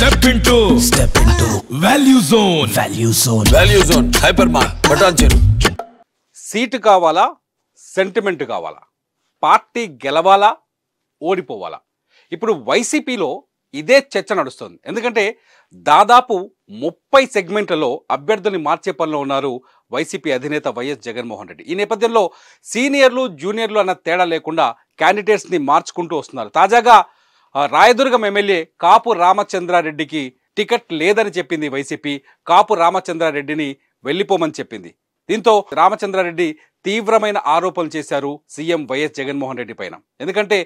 Step into Value Zone. Value Zone. Hypermart. బటాన్ చెరు. Seat కావాలా, sentiment కావాలా, పార్టీ గెలవాలా, ఓడిపోవాలా? ఇప్పుడు వైసీపీలో ఇదే చర్చ నడుస్తుంది. ఎందుకంటే దాదాపు 30 సెగ్మెంట్లలో అభ్యర్థుల్ని మార్చే పనిలో ఉన్నారు వైసీపీ అధినేత వైఎస్ జగన్మోహన్ రెడ్డి. ఈ నేపథ్యంలో సీనియర్లు జూనియర్లు అన్న తేడా లేకుండా క్యాండిడేట్స్ని మార్చుకుంటూ వస్తున్నారు. తాజాగా రాయదుర్గం ఎమ్మెల్యే కాపు రామచంద్రారెడ్డికి టికెట్ లేదని చెప్పింది వైసీపీ. కాపు రామచంద్రారెడ్డిని వెళ్ళిపోమని చెప్పింది. దీంతో రామచంద్రారెడ్డి తీవ్రమైన ఆరోపణలు చేశారు సీఎం వైఎస్ జగన్మోహన్ రెడ్డి పైన. ఎందుకంటే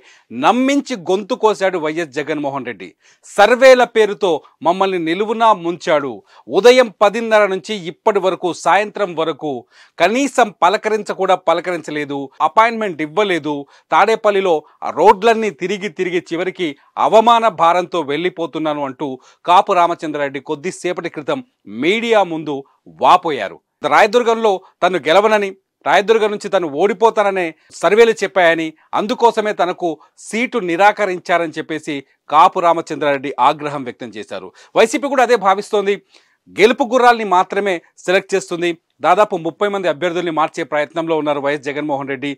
నమ్మించి గొంతు కోశాడు వైఎస్ జగన్మోహన్ రెడ్డి. సర్వేల పేరుతో మమ్మల్ని నిలువునా ముంచాడు. ఉదయం 10:30 నుంచి ఇప్పటి వరకు సాయంత్రం వరకు కనీసం పలకరించలేదు, అపాయింట్మెంట్ ఇవ్వలేదు. తాడేపల్లిలో రోడ్లన్నీ తిరిగి చివరికి అవమాన భారంతో వెళ్ళిపోతున్నాను అంటూ కాపు రామచంద్రారెడ్డి కొద్దిసేపటి క్రితం మీడియా ముందు వాపోయారు. రాయదుర్గంలో తను గెలవనని, రాయదుర్గం నుంచి తను ఓడిపోతాననే సర్వేలు చెప్పాయని, అందుకోసమే తనకు సీటు నిరాకరించారని చెప్పేసి కాపు రామచంద్రారెడ్డి ఆగ్రహం వ్యక్తం చేశారు. వైసీపీ కూడా అదే భావిస్తోంది. గెలుపు గుర్రాల్ని మాత్రమే సెలెక్ట్ చేస్తుంది. దాదాపు 30 మంది అభ్యర్థుల్ని మార్చే ప్రయత్నంలో ఉన్నారు వైఎస్ జగన్మోహన్ రెడ్డి.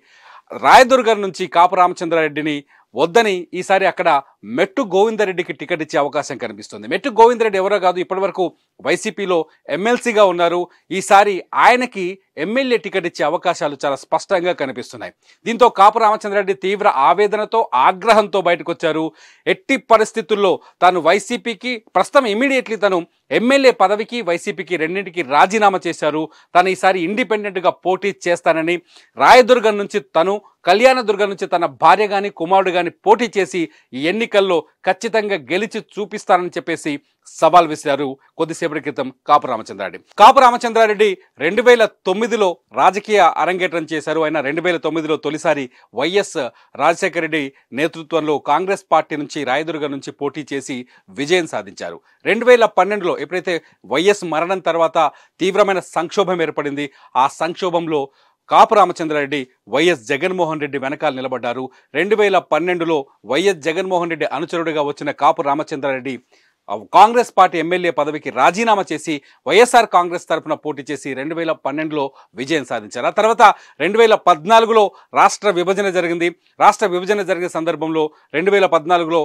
రాయదుర్గం నుంచి కాపు రామచంద్రారెడ్డిని వద్దని ఈసారి అక్కడ మెట్టు గోవిందరెడ్డికి టికెట్ ఇచ్చే అవకాశం కనిపిస్తుంది. మెట్టు గోవిందరెడ్డి ఎవరో కాదు, ఇప్పటివరకు వైసీపీలో ఎమ్మెల్సీగా ఉన్నారు. ఈసారి ఆయనకి ఎమ్మెల్యే టికెట్ ఇచ్చే అవకాశాలు చాలా స్పష్టంగా కనిపిస్తున్నాయి. దీంతో కాపు రామచంద్రారెడ్డి తీవ్ర ఆవేదనతో, ఆగ్రహంతో బయటకు వచ్చారు. ఎట్టి పరిస్థితుల్లో తాను వైసీపీకి ప్రస్తుతం ఇమీడియట్లీ తను ఎమ్మెల్యే పదవికి వైసీపీకి రెండింటికి రాజీనామా చేశారు. తను ఈసారి ఇండిపెండెంట్గా పోటీ చేస్తానని, రాయదుర్గం నుంచి తను, కళ్యాణదుర్గం నుంచి తన భార్య కానీ కుమారుడు కానీ పోటీ చేసి ఈ ఎన్నికల్లో ఖచ్చితంగా గెలిచి చూపిస్తానని చెప్పేసి సవాల్ విసిరారు కొద్దిసేపటి క్రితం కాపు రామచంద్రారెడ్డి. కాపు రామచంద్రారెడ్డి 2009లో రాజకీయ అరంగేట్రం చేశారు. ఆయన 2009లో తొలిసారి వైఎస్ రాజశేఖర రెడ్డి నేతృత్వంలో కాంగ్రెస్ పార్టీ నుంచి రాయదుర్గం నుంచి పోటీ చేసి విజయం సాధించారు. 2012లో ఎప్పుడైతే వైఎస్ మరణం తర్వాత తీవ్రమైన సంక్షోభం ఏర్పడింది, ఆ సంక్షోభంలో కాపు రామచంద్రారెడ్డి వైఎస్ జగన్మోహన్ రెడ్డి వెనకాల నిలబడ్డారు. 2012లో వైఎస్ జగన్మోహన్ రెడ్డి అనుచరుడిగా వచ్చిన కాపు రామచంద్రారెడ్డి కాంగ్రెస్ పార్టీ ఎమ్మెల్యే పదవికి రాజీనామా చేసి వైఎస్ఆర్ కాంగ్రెస్ తరఫున పోటీ చేసి 2012లో విజయం సాధించారు. ఆ తర్వాత 2014లో రాష్ట్ర విభజన జరిగింది. రాష్ట్ర విభజన జరిగిన సందర్భంలో 2014లో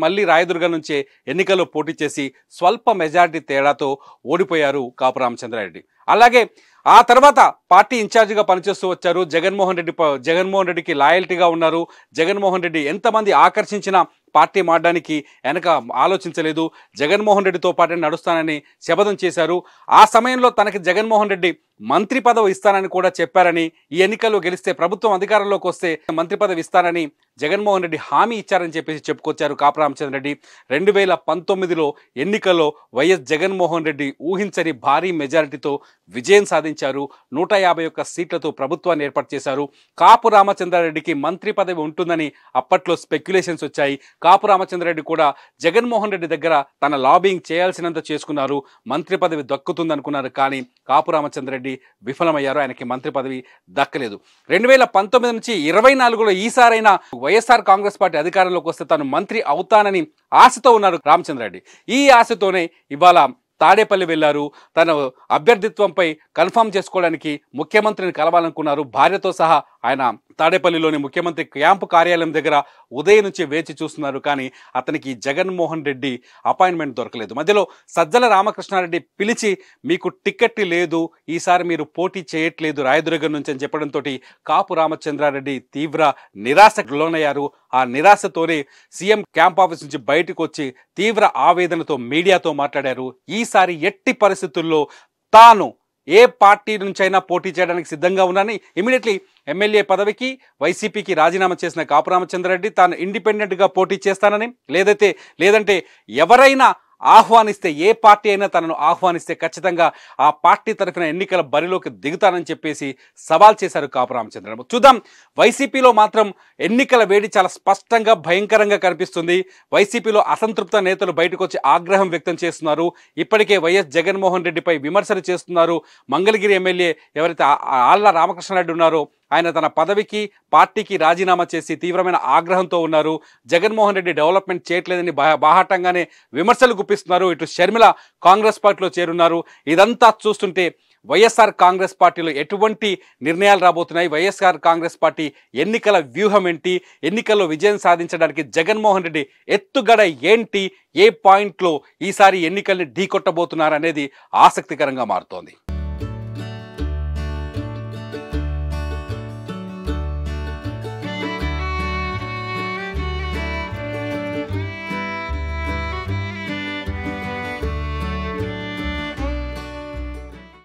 మళ్ళీ రాయదుర్గం నుంచే ఎన్నికల్లో పోటీ చేసి స్వల్ప మెజారిటీ తేడాతో ఓడిపోయారు కాపు రామచంద్రారెడ్డి. అలాగే ఆ తర్వాత పార్టీ ఇన్ఛార్జిగా పనిచేస్తూ వచ్చారు. జగన్మోహన్ రెడ్డికి లాయల్టీగా ఉన్నారు. జగన్మోహన్ రెడ్డి ఎంతమంది ఆకర్షించినా పార్టీ మారడానికి వెనక ఆలోచించలేదు. జగన్మోహన్ రెడ్డితో పాటు నడుస్తానని శపథం చేశారు. ఆ సమయంలో తనకి జగన్మోహన్ రెడ్డి మంత్రి పదవి ఇస్తానని కూడా చెప్పారని, ఈ ఎన్నికల్లో గెలిస్తే ప్రభుత్వం అధికారంలోకి వస్తే మంత్రి పదవి ఇస్తానని జగన్మోహన్ రెడ్డి హామీ ఇచ్చారని చెప్పేసి చెప్పుకొచ్చారు కాపు రామచంద్రారెడ్డి. 2019లో ఎన్నికల్లో వైఎస్ జగన్మోహన్ రెడ్డి ఊహించని భారీ మెజారిటీతో విజయం సాధించారు. 151 సీట్లతో ప్రభుత్వాన్ని ఏర్పాటు చేశారు. కాపు రామచంద్రారెడ్డికి మంత్రి పదవి ఉంటుందని అప్పట్లో స్పెక్యులేషన్స్ వచ్చాయి. కాపు రామచంద్రారెడ్డి కూడా జగన్మోహన్ రెడ్డి దగ్గర తన లాబింగ్ చేయాల్సినంత చేసుకున్నారు. మంత్రి పదవి దక్కుతుంది అనుకున్నారు. కానీ కాపు రామచంద్రారెడ్డి విఫలమయ్యారు. ఆయనకి మంత్రి పదవి దక్కలేదు. 2019 నుంచి 24లో ఈసారైనా వైఎస్ఆర్ కాంగ్రెస్ పార్టీ అధికారంలోకి వస్తే తాను మంత్రి అవుతానని ఆశతో ఉన్నారు రామచంద్రారెడ్డి. ఈ ఆశతోనే ఇవాళ తాడేపల్లి వెళ్లారు. తన అభ్యర్థిత్వంపై కన్ఫర్మ్ చేసుకోవడానికి ముఖ్యమంత్రిని కలవాలనుకున్నారు. భార్యతో సహా ఆయన తాడేపల్లిలోని ముఖ్యమంత్రి క్యాంపు కార్యాలయం దగ్గర ఉదయం నుంచి వేచి చూస్తున్నారు. కానీ అతనికి జగన్మోహన్ రెడ్డి అపాయింట్మెంట్ దొరకలేదు. మధ్యలో సజ్జల రామకృష్ణారెడ్డి పిలిచి మీకు టికెట్ లేదు, ఈసారి మీరు పోటీ చేయట్లేదు రాయదుర్గం నుంచి అని చెప్పడంతో కాపు రామచంద్రారెడ్డి తీవ్ర నిరాశకు లోనయ్యారు. ఆ నిరాశతోనే సీఎం క్యాంప్ ఆఫీస్ నుంచి బయటకు వచ్చి తీవ్ర ఆవేదనతో మీడియాతో మాట్లాడారు. ఈసారి ఎట్టి పరిస్థితుల్లో తాను ఏ పార్టీ నుంచైనా పోటీ చేయడానికి సిద్ధంగా ఉన్నానని ఇమీడియట్లీ ఎమ్మెల్యే పదవికి వైసీపీకి రాజీనామా చేసిన కాపు రామచంద్రారెడ్డి తాను ఇండిపెండెంట్గా పోటీ చేస్తానని, లేదంటే ఎవరైనా ఆహ్వానిస్తే, ఏ పార్టీ అయినా తనను ఆహ్వానిస్తే ఖచ్చితంగా ఆ పార్టీ తరఫున ఎన్నికల బరిలోకి దిగుతానని చెప్పేసి సవాల్ చేశారు కాపు రామచంద్రరావు. చూద్దాం, వైసీపీలో మాత్రం ఎన్నికల వేడి చాలా స్పష్టంగా భయంకరంగా కనిపిస్తుంది. వైసీపీలో అసంతృప్త నేతలు బయటకు వచ్చి ఆగ్రహం వ్యక్తం చేస్తున్నారు. ఇప్పటికే వైఎస్ జగన్మోహన్ రెడ్డిపై విమర్శలు చేస్తున్నారు. మంగళగిరి ఎమ్మెల్యే ఎవరైతే ఆళ్ల రామకృష్ణారెడ్డి ఉన్నారో ఆయన తన పదవికి పార్టీకి రాజీనామా చేసి తీవ్రమైన ఆగ్రహంతో ఉన్నారు. జగన్మోహన్ రెడ్డి డెవలప్మెంట్ చేయట్లేదని బాహాటంగానే విమర్శలు గుప్పిస్తున్నారు. ఇటు షర్మిల కాంగ్రెస్ పార్టీలో చేరున్నారు. ఇదంతా చూస్తుంటే వైఎస్ఆర్ కాంగ్రెస్ పార్టీలో ఎటువంటి నిర్ణయాలు రాబోతున్నాయి, వైఎస్ఆర్ కాంగ్రెస్ పార్టీ ఎన్నికల వ్యూహం ఏంటి, ఎన్నికల్లో విజయం సాధించడానికి జగన్మోహన్ రెడ్డి ఎత్తుగడ ఏంటి, ఏ పాయింట్లో ఈసారి ఎన్నికల్ని ఢీకొట్టబోతున్నారు అనేది ఆసక్తికరంగా మారుతోంది.